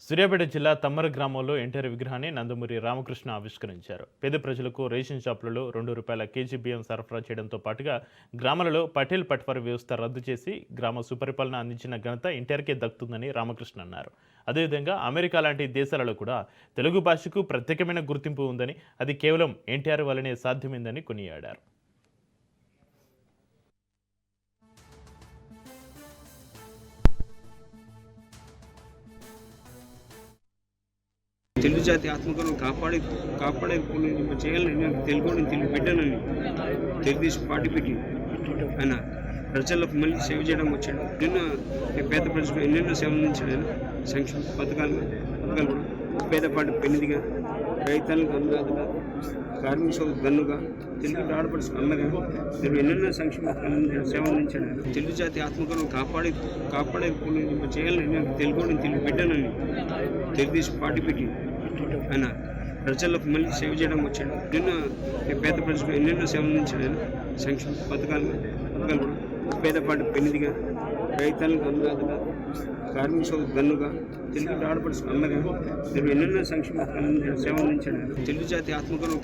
సూర్యాపేట జిల్లా తమ్మర గ్రామంలో ఎన్టీఆర్ విగ్రహాన్ని నందమూరి రామకృష్ణ ఆవిష్కరించారు. పేద ప్రజలకు రేషన్ షాపులలో ₹2 కేజీ బియ్యం సరఫరా చేయడంతో పాటుగా గ్రామాలలో పటేల్ పట్వారీ వ్యవస్థ రద్దు చేసి గ్రామ సుపరిపాలన అందించిన ఘనత ఎన్టీఆర్కే దక్కుతుందని రామకృష్ణ అన్నారు. అదేవిధంగా అమెరికా లాంటి దేశాలలో కూడా తెలుగు భాషకు ప్రత్యేకమైన గుర్తింపు ఉందని, అది కేవలం ఎన్టీఆర్ వల్లనే సాధ్యమైందని కొనియాడారు. తెలుగు జాతి ఆత్మగౌరవం కాపాడే చేయాలని నేను తెలుగు బిడ్డనని తెలుగుదేశం పార్టీ పెట్టి ఆయన ప్రజలకు మళ్ళీ సేవ చేయడం వచ్చాడు. పేద ప్రజలకు ఎన్నెన్నో సేవలు అందించాడు. ఆయన సంక్షేమ పథకాలు కూడా పేదపాటి పెన్నిదిగా, రైతాలకు అన్నదాతగా, కార్మిక సోదరు దన్నుగా, తెలుగు ఆడపడుచు అన్నగా తెలుగు ఎన్నెన్నో సంక్షేమ పథకాలు సేవలు అందించాడు. తెలుగు జాతి ఆత్మగౌరవం కాపాడే చేయాలని నేను తెలుగు బిడ్డనని తెలుగుదేశం పార్టీ పెట్టి ఆయన ప్రజలకు మళ్ళీ సేవ చేయడం వచ్చాడు. పేద ప్రజలకు ఎన్నెన్నో సేవలు అందించాడు. ఆయన సంక్షేమ పథకాలు కూడా పేదపాటి పెన్నిదిగా, రైతాలకు అన్నదాతగా, కార్మిక సోదరు దన్నుగా, తెలుగు ఆడపడుచు అన్నగా తెలుగు ఎన్నెన్నో సంక్షేమ పథకాలు సేవలు అందించాడు. తెలుగు జాతి ఆత్మగౌరవం